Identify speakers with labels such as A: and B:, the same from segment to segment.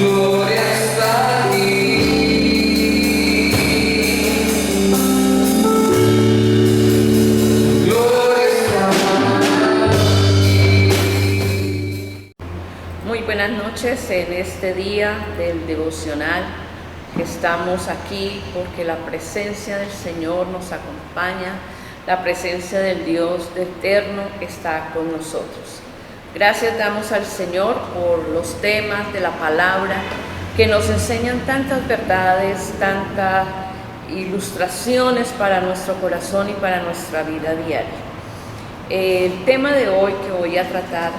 A: gloria está aquí. Gloria está aquí.
B: Muy buenas noches en este día del devocional, que estamos aquí porque la presencia del Señor nos acompaña, la presencia del Dios eterno está con nosotros. Gracias damos al Señor por los temas de la palabra que nos enseñan tantas verdades, tantas ilustraciones para nuestro corazón y para nuestra vida diaria. El tema de hoy que voy a tratar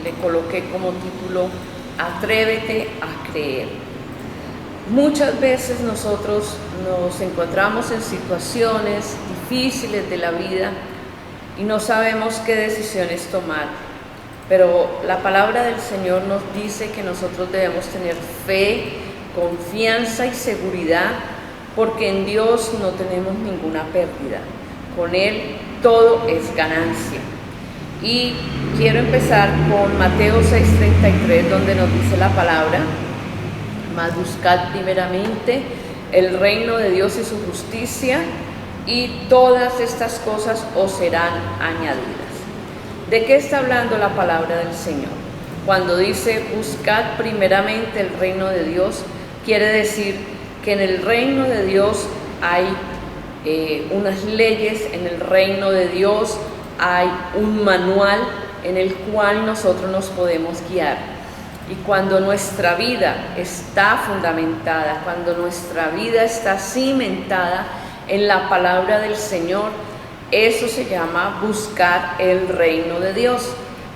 B: le coloqué como título: Atrévete a creer. Muchas veces nosotros nos encontramos en situaciones difíciles de la vida y no sabemos qué decisiones tomar. Pero la palabra del Señor nos dice que nosotros debemos tener fe, confianza y seguridad, porque en Dios no tenemos ninguna pérdida. Con Él todo es ganancia. Y quiero empezar con Mateo 6:33, donde nos dice la palabra: mas buscad primeramente el reino de Dios y su justicia, y todas estas cosas os serán añadidas. ¿De qué está hablando la palabra del Señor? Cuando dice buscad primeramente el reino de Dios, quiere decir que en el reino de Dios hay unas leyes, en el reino de Dios hay un manual en el cual nosotros nos podemos guiar. Y cuando nuestra vida está fundamentada, cuando nuestra vida está cimentada en la palabra del Señor, eso se llama buscar el reino de Dios,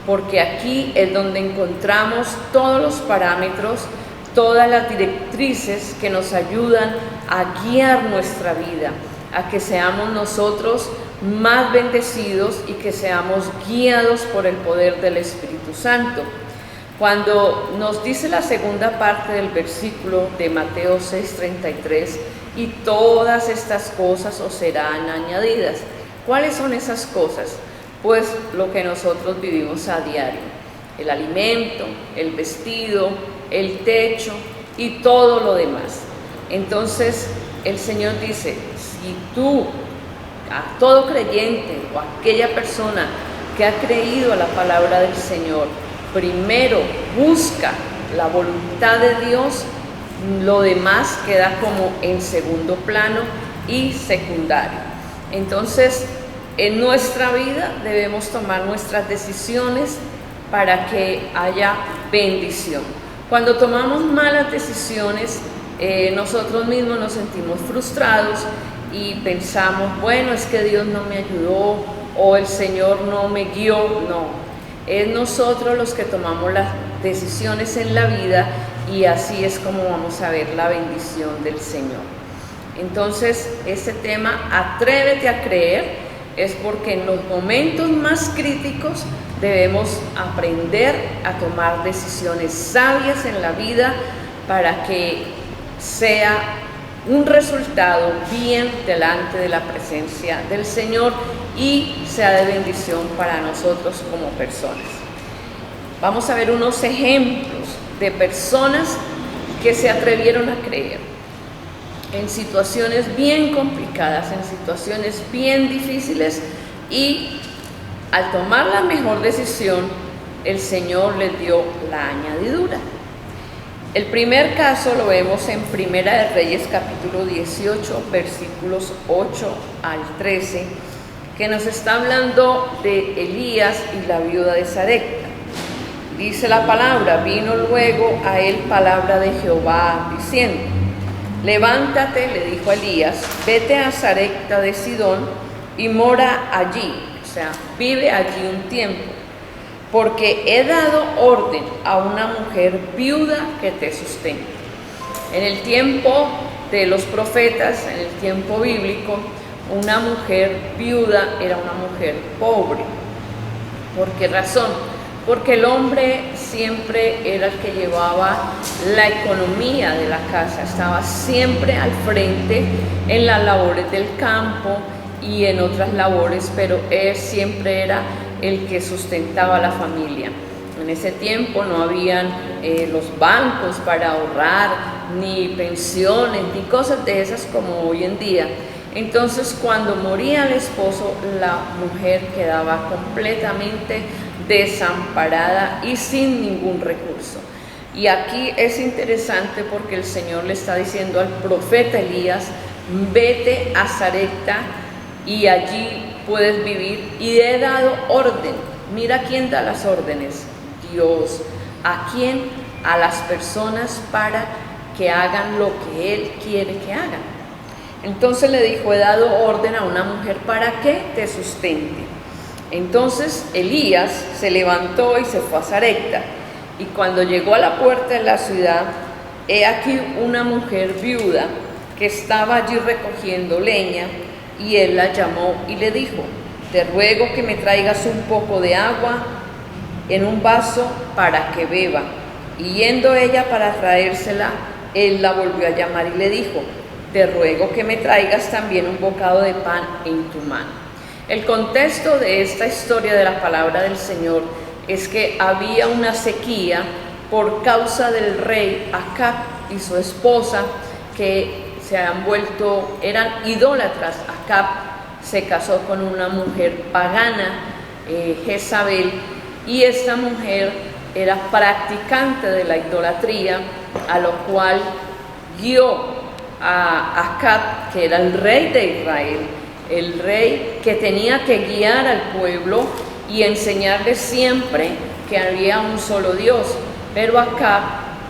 B: porque aquí es donde encontramos todos los parámetros, todas las directrices que nos ayudan a guiar nuestra vida, a que seamos nosotros más bendecidos y que seamos guiados por el poder del Espíritu Santo. Cuando nos dice la segunda parte del versículo de Mateo 6:33, y todas estas cosas os serán añadidas. ¿Cuáles son esas cosas? Pues lo que nosotros vivimos a diario: el alimento, el vestido, el techo y todo lo demás. Entonces el Señor dice, si tú, a todo creyente o a aquella persona que ha creído a la palabra del Señor, primero busca la voluntad de Dios, lo demás queda como en segundo plano y secundario. Entonces, en nuestra vida debemos tomar nuestras decisiones para que haya bendición. Cuando tomamos malas decisiones, nosotros mismos nos sentimos frustrados y pensamos, bueno, es que Dios no me ayudó o el Señor no me guió. No, es nosotros los que tomamos las decisiones en la vida, y así es como vamos a ver la bendición del Señor. Entonces, este tema, atrévete a creer, es porque en los momentos más críticos debemos aprender a tomar decisiones sabias en la vida para que sea un resultado bien delante de la presencia del Señor y sea de bendición para nosotros como personas. Vamos a ver unos ejemplos de personas que se atrevieron a creer en situaciones bien complicadas, en situaciones bien difíciles, y al tomar la mejor decisión, el Señor les dio la añadidura. El primer caso lo vemos en Primera de Reyes capítulo 18, versículos 8 al 13, que nos está hablando de Elías y la viuda de Sarepta. Dice la palabra: vino luego a él palabra de Jehová diciendo: levántate, le dijo a Elías, vete a Sarepta de Sidón y mora allí, o sea, vive allí un tiempo, porque he dado orden a una mujer viuda que te sustente. En el tiempo de los profetas, en el tiempo bíblico, una mujer viuda era una mujer pobre. ¿Por qué razón? Porque el hombre siempre era el que llevaba la economía de la casa, estaba siempre al frente en las labores del campo y en otras labores, pero él siempre era el que sustentaba a la familia. En ese tiempo no habían los bancos para ahorrar, ni pensiones, ni cosas de esas como hoy en día. Entonces, cuando moría el esposo, la mujer quedaba completamente desamparada y sin ningún recurso. Y aquí es interesante porque el Señor le está diciendo al profeta Elías: vete a Sarepta y allí puedes vivir, y he dado orden. Mira quién da las órdenes: Dios. ¿A quién? A las personas para que hagan lo que Él quiere que hagan. Entonces le dijo: he dado orden a una mujer para que te sustente. Entonces Elías se levantó y se fue a Sarepta, y cuando llegó a la puerta de la ciudad, he aquí una mujer viuda que estaba allí recogiendo leña, y él la llamó y le dijo: te ruego que me traigas un poco de agua en un vaso para que beba. Y yendo ella para traérsela, él la volvió a llamar y le dijo: te ruego que me traigas también un bocado de pan en tu mano. El contexto de esta historia de la palabra del Señor es que había una sequía por causa del rey Acab y su esposa, que se han vuelto, eran idólatras. Acab se casó con una mujer pagana, Jezabel, y esta mujer era practicante de la idolatría, a lo cual guió a Acab, que era el rey de Israel, el rey que tenía que guiar al pueblo y enseñarles siempre que había un solo Dios. Pero Acab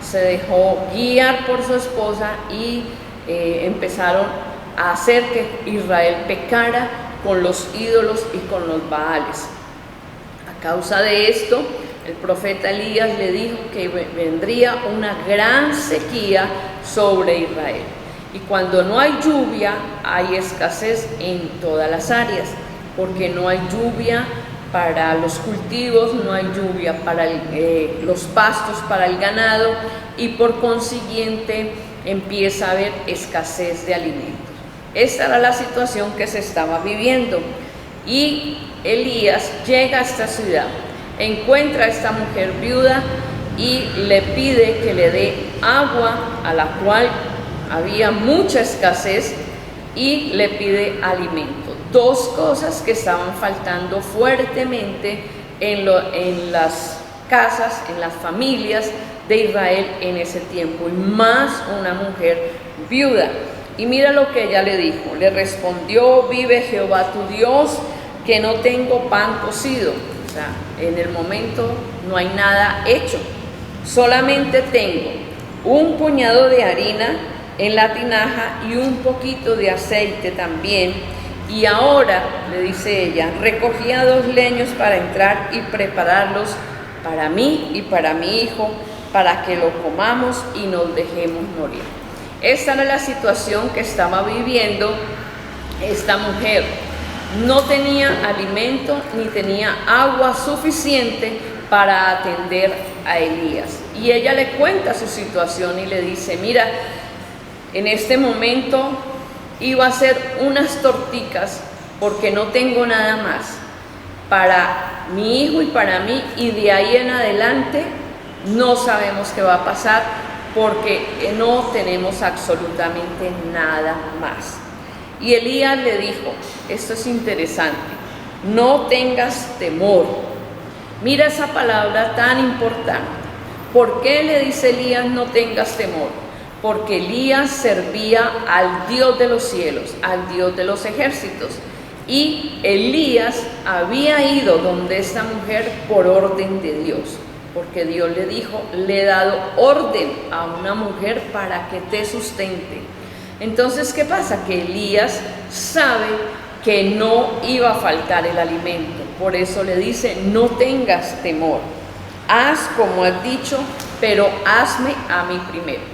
B: se dejó guiar por su esposa y empezaron a hacer que Israel pecara con los ídolos y con los Baales. A causa de esto, el profeta Elías le dijo que vendría una gran sequía sobre Israel. Y cuando no hay lluvia, hay escasez en todas las áreas, porque no hay lluvia para los cultivos, no hay lluvia para los pastos, para el ganado, y por consiguiente empieza a haber escasez de alimentos. Esta era la situación que se estaba viviendo, y Elías llega a esta ciudad, encuentra a esta mujer viuda y le pide que le dé agua, a la cual había mucha escasez, y le pide alimento. Dos cosas que estaban faltando fuertemente en las casas, en las familias de Israel en ese tiempo, y más una mujer viuda. Y mira lo que ella le dijo. Le respondió: vive Jehová tu Dios, que no tengo pan cocido. O sea, en el momento no hay nada hecho, solamente tengo un puñado de harina en la tinaja y un poquito de aceite también. Y ahora, le dice ella, recogía 2 leños para entrar y prepararlos para mí y para mi hijo, para que lo comamos y nos dejemos morir. Esta era la situación que estaba viviendo esta mujer. No tenía alimento ni tenía agua suficiente para atender a Elías. Y ella le cuenta su situación y le dice: mira, en este momento iba a hacer unas torticas porque no tengo nada más para mi hijo y para mí, y de ahí en adelante no sabemos qué va a pasar porque no tenemos absolutamente nada más. Y Elías le dijo, esto es interesante: no tengas temor. Mira esa palabra tan importante. ¿Por qué le dice Elías no tengas temor? Porque Elías servía al Dios de los cielos, al Dios de los ejércitos. Y Elías había ido donde esta mujer por orden de Dios, porque Dios le dijo: le he dado orden a una mujer para que te sustente. Entonces, ¿qué pasa? Que Elías sabe que no iba a faltar el alimento. Por eso le dice: no tengas temor, haz como has dicho, pero hazme a mí primero.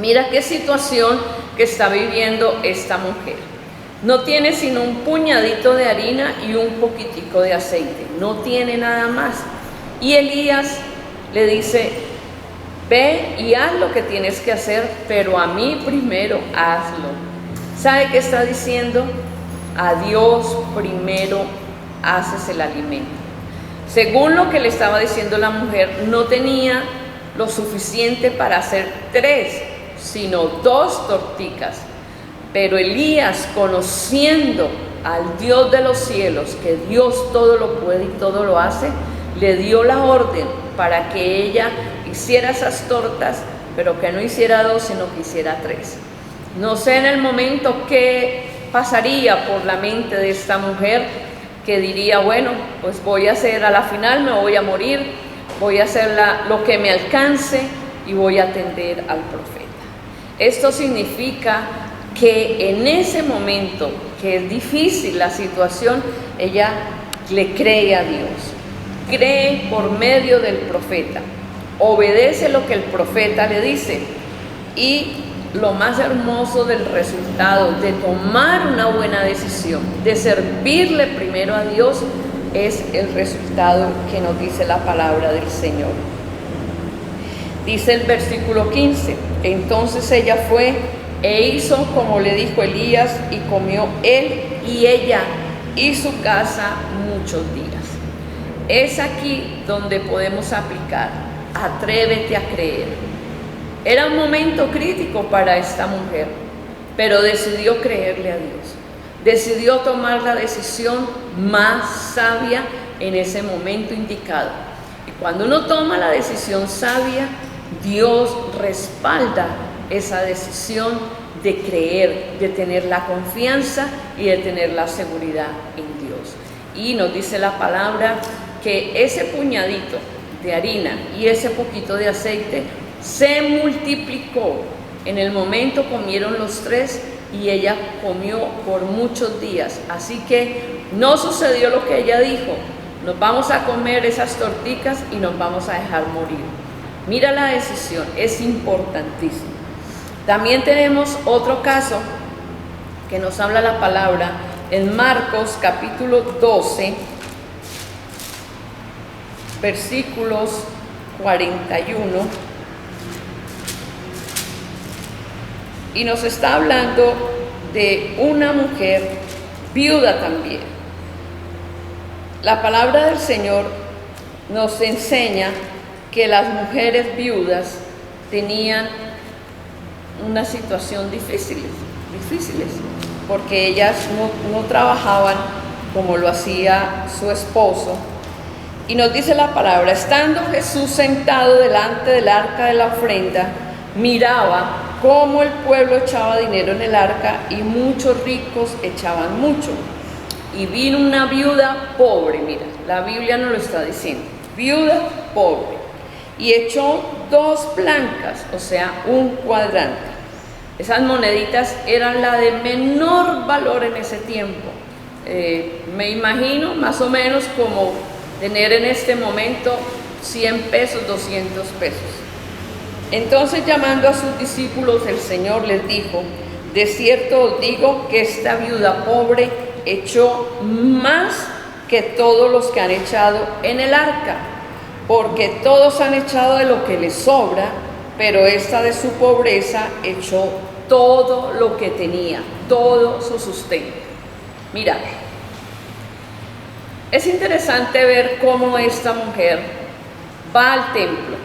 B: Mira qué situación que está viviendo esta mujer. No tiene sino un puñadito de harina y un poquitico de aceite, no tiene nada más. Y Elías le dice: ve y haz lo que tienes que hacer, pero a mí primero hazlo. ¿Sabe qué está diciendo? A Dios primero haces el alimento. Según lo que le estaba diciendo la mujer, no tenía lo suficiente para hacer 3, sino 2 torticas. Pero Elías, conociendo al Dios de los cielos, que Dios todo lo puede y todo lo hace, le dio la orden para que ella hiciera esas tortas, pero que no hiciera 2, sino que hiciera 3. No sé en el momento qué pasaría por la mente de esta mujer, que diría, bueno, pues voy a hacer, a la final me voy a morir, voy a hacer lo que me alcance y voy a atender al profeta. Esto significa que en ese momento, que es difícil la situación, ella le cree a Dios, cree por medio del profeta, obedece lo que el profeta le dice. Y lo más hermoso del resultado de tomar una buena decisión, de servirle primero a Dios, es el resultado que nos dice la palabra del Señor. Dice el versículo 15, entonces ella fue e hizo como le dijo Elías, y comió él y ella y su casa muchos días. Es aquí donde podemos aplicar, atrévete a creer. Era un momento crítico para esta mujer, pero decidió creerle a Dios. Decidió tomar la decisión más sabia en ese momento indicado. Y cuando uno toma la decisión sabia, Dios respalda esa decisión de creer, de tener la confianza y de tener la seguridad en Dios. Y nos dice la palabra que ese puñadito de harina y ese poquito de aceite se multiplicó. En el momento comieron los 3 y ella comió por muchos días. Así que no sucedió lo que ella dijo, nos vamos a comer esas torticas y nos vamos a dejar morir. Mira la decisión, es importantísimo. También tenemos otro caso que nos habla la palabra en Marcos capítulo 12, versículos 41. Y nos está hablando de una mujer viuda también. La palabra del Señor nos enseña que las mujeres viudas tenían una situación difíciles, porque ellas no trabajaban como lo hacía su esposo. Y nos dice la palabra, estando Jesús sentado delante del arca de la ofrenda, miraba cómo el pueblo echaba dinero en el arca y muchos ricos echaban mucho. Y vino una viuda pobre, mira, la Biblia nos lo está diciendo, viuda pobre, y echó 2 blancas, o sea, un cuadrante. Esas moneditas eran la de menor valor en ese tiempo. Me imagino más o menos como tener en este momento 100 pesos, 200 pesos. Entonces, llamando a sus discípulos, el Señor les dijo, de cierto os digo que esta viuda pobre echó más que todos los que han echado en el arca, porque todos han echado de lo que les sobra, pero esta de su pobreza echó todo lo que tenía, todo su sustento. Mira, es interesante ver cómo esta mujer va al templo.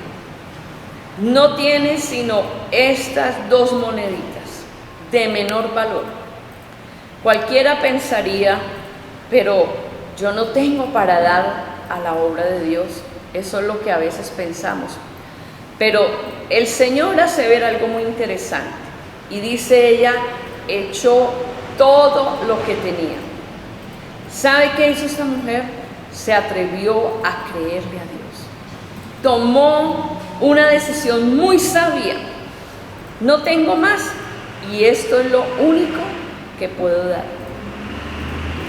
B: No tiene sino estas 2 moneditas de menor valor. Cualquiera pensaría, pero yo no tengo para dar a la obra de Dios. Eso es lo que a veces pensamos. Pero el Señor hace ver algo muy interesante. Y dice ella, echó todo lo que tenía. ¿Sabe qué hizo esta mujer? Se atrevió a creerle a Dios. Tomó una decisión muy sabia. No tengo más y esto es lo único que puedo dar.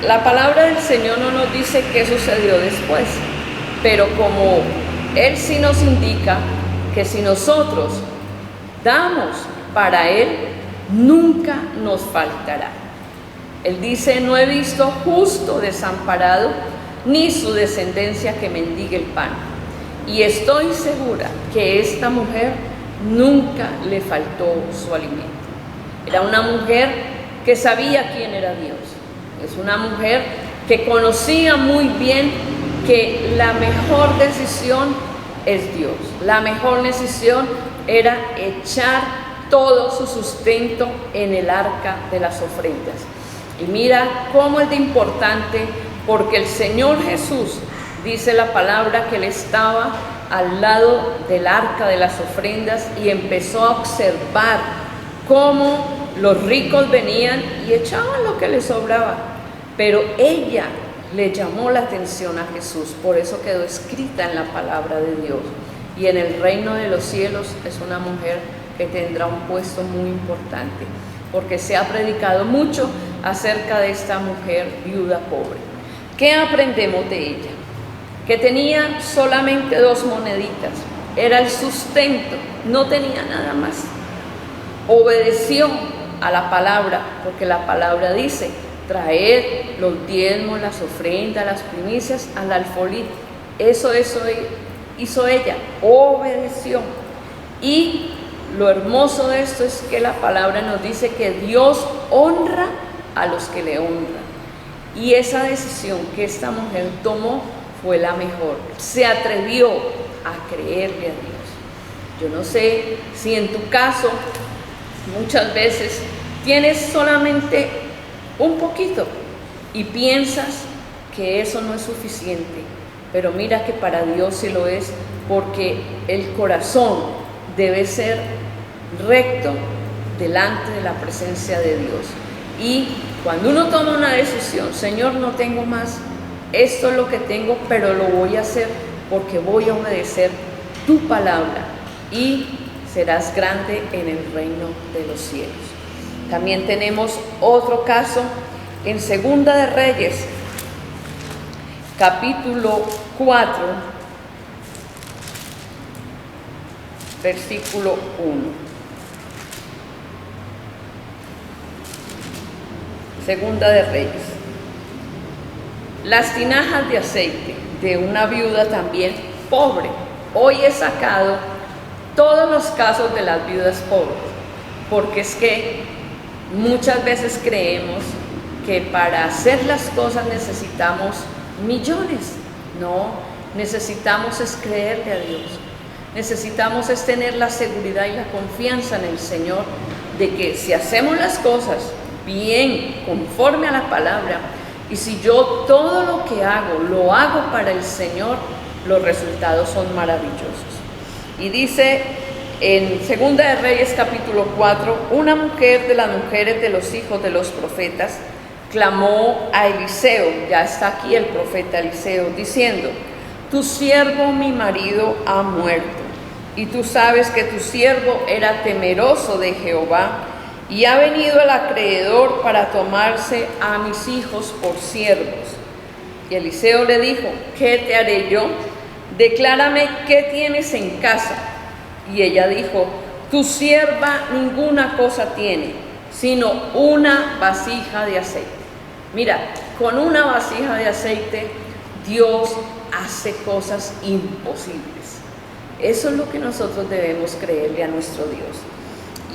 B: La palabra del Señor no nos dice qué sucedió después, pero como Él sí nos indica que si nosotros damos para Él, nunca nos faltará. Él dice, no he visto justo desamparado, ni su descendencia que mendigue el pan. Y estoy segura que esta mujer nunca le faltó su alimento. Era una mujer que sabía quién era Dios. Es una mujer que conocía muy bien que la mejor decisión es Dios. La mejor decisión era echar todo su sustento en el arca de las ofrendas. Y mira cómo es de importante, porque el Señor Jesús, dice la palabra, que Él estaba al lado del arca de las ofrendas y empezó a observar cómo los ricos venían y echaban lo que les sobraba. Pero ella le llamó la atención a Jesús, por eso quedó escrita en la palabra de Dios. Y en el reino de los cielos es una mujer que tendrá un puesto muy importante, porque se ha predicado mucho acerca de esta mujer viuda pobre. ¿Qué aprendemos de ella? Que tenía solamente 2 moneditas, era el sustento, no tenía nada más. Obedeció a la palabra, porque la palabra dice: traer los diezmos, las ofrendas, las primicias al alfolí. Eso hizo ella, obedeció. Y lo hermoso de esto es que la palabra nos dice que Dios honra a los que le honran. Y esa decisión que esta mujer tomó fue la mejor. Se atrevió a creerle a Dios. Yo no sé si en tu caso muchas veces tienes solamente un poquito y piensas que eso no es suficiente, pero mira que para Dios sí lo es, porque el corazón debe ser recto delante de la presencia de Dios. Y cuando uno toma una decisión: Señor, no tengo más, esto es lo que tengo, pero lo voy a hacer porque voy a obedecer tu palabra, y serás grande en el reino de los cielos. También tenemos otro caso en Segunda de Reyes, capítulo 4, versículo 1. Segunda de Reyes. Las tinajas de aceite de una viuda también pobre. Hoy he sacado todos los casos de las viudas pobres, porque es que muchas veces creemos que para hacer las cosas necesitamos millones. No, necesitamos es creerle a Dios. Necesitamos es tener la seguridad y la confianza en el Señor de que si hacemos las cosas bien, conforme a la palabra, y si yo todo lo que hago lo hago para el Señor, los resultados son maravillosos. Y dice en Segunda de Reyes capítulo 4, una mujer de las mujeres de los hijos de los profetas clamó a Eliseo, ya está aquí el profeta Eliseo, diciendo: tu siervo mi marido ha muerto, y tú sabes que tu siervo era temeroso de Jehová, y ha venido el acreedor para tomarse a mis hijos por siervos. Y Eliseo le dijo: ¿qué te haré yo? Declárame qué tienes en casa. Y ella dijo: tu sierva ninguna cosa tiene, sino una vasija de aceite. Mira, con una vasija de aceite Dios hace cosas imposibles. Eso es lo que nosotros debemos creerle a nuestro Dios.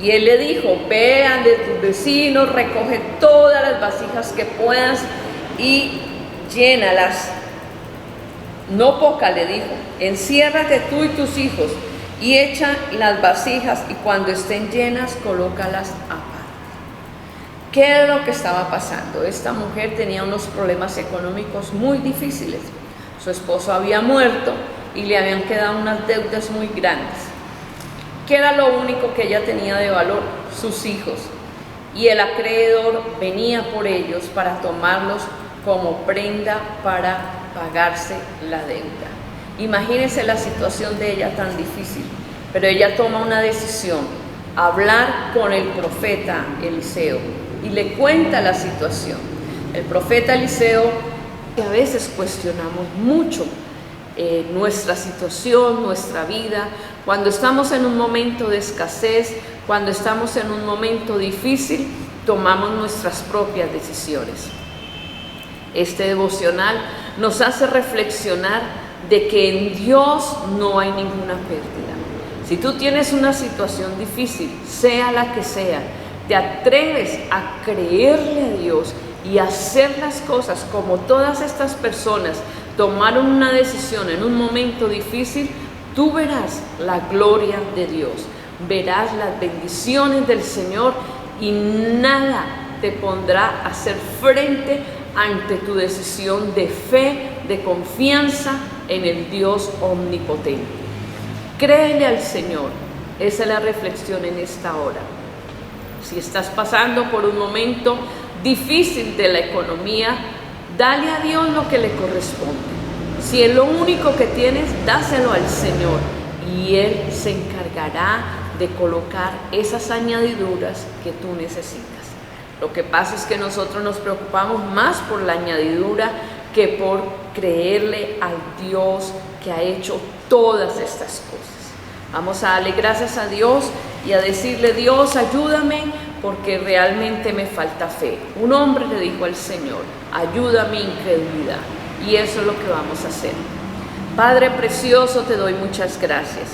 B: Y él le dijo: vean de tus vecinos, recoge todas las vasijas que puedas y llénalas. No poca, le dijo, enciérrate tú y tus hijos y echa las vasijas, y cuando estén llenas, colócalas aparte. ¿Qué era lo que estaba pasando? Esta mujer tenía unos problemas económicos muy difíciles. Su esposo había muerto y le habían quedado unas deudas muy grandes. ¿Qué era lo único que ella tenía de valor? Sus hijos. Y el acreedor venía por ellos para tomarlos como prenda para pagarse la deuda. Imagínense la situación de ella tan difícil, pero ella toma una decisión: hablar con el profeta Eliseo, y le cuenta la situación. El profeta Eliseo, que a veces cuestionamos mucho nuestra situación, nuestra vida, cuando estamos en un momento de escasez, cuando estamos en un momento difícil, tomamos nuestras propias decisiones. Este devocional nos hace reflexionar de que en Dios no hay ninguna pérdida. Si tú tienes una situación difícil, sea la que sea, te atreves a creerle a Dios y hacer las cosas como todas estas personas tomaron una decisión en un momento difícil, tú verás la gloria de Dios, verás las bendiciones del Señor y nada te pondrá a hacer frente ante tu decisión de fe, de confianza en el Dios omnipotente. Créele al Señor, esa es la reflexión en esta hora. Si estás pasando por un momento difícil de la economía, dale a Dios lo que le corresponde. Si es lo único que tienes, dáselo al Señor y Él se encargará de colocar esas añadiduras que tú necesitas. Lo que pasa es que nosotros nos preocupamos más por la añadidura que por creerle al Dios que ha hecho todas estas cosas. Vamos a darle gracias a Dios y a decirle: Dios, ayúdame porque realmente me falta fe. Un hombre le dijo al Señor: ayuda a mi incredulidad. Y eso es lo que vamos a hacer. Padre precioso, te doy muchas gracias,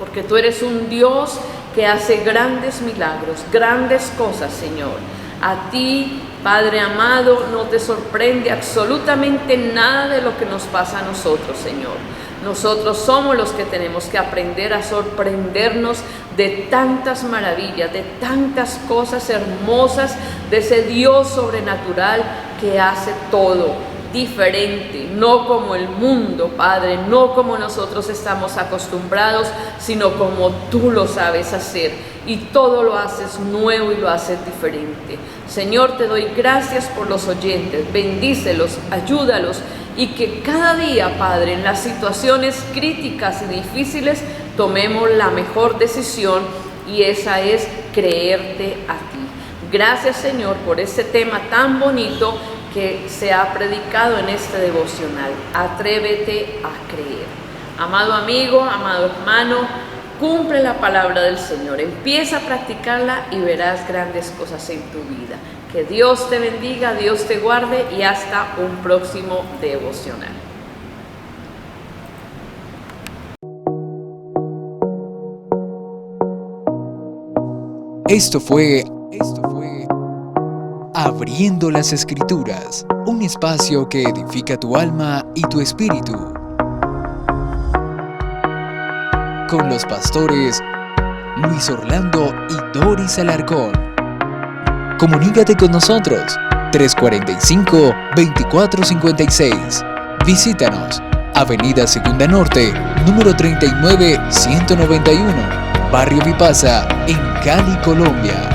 B: porque tú eres un Dios que hace grandes milagros, grandes cosas, Señor. A ti, Padre amado, no te sorprende absolutamente nada de lo que nos pasa a nosotros, Señor. Nosotros somos los que tenemos que aprender a sorprendernos de tantas maravillas, de tantas cosas hermosas, de ese Dios sobrenatural que hace todo diferente, no como el mundo, Padre, no como nosotros estamos acostumbrados, sino como tú lo sabes hacer, y todo lo haces nuevo y lo haces diferente. Señor, te doy gracias por los oyentes, bendícelos, ayúdalos, y que cada día, Padre, en las situaciones críticas y difíciles, tomemos la mejor decisión, y esa es creerte a ti. Gracias, Señor, por este tema tan bonito que se ha predicado en este devocional. Atrévete a creer. Amado amigo, amado hermano, cumple la palabra del Señor. Empieza a practicarla y verás grandes cosas en tu vida. Que Dios te bendiga, Dios te guarde y hasta un próximo devocional.
C: Esto fue Abriendo las Escrituras, un espacio que edifica tu alma y tu espíritu. Con los pastores Luis Orlando y Doris Alarcón. Comunícate con nosotros, 345-2456. Visítanos, Avenida Segunda Norte, número 39-191, Barrio Vipasa, en Cali, Colombia.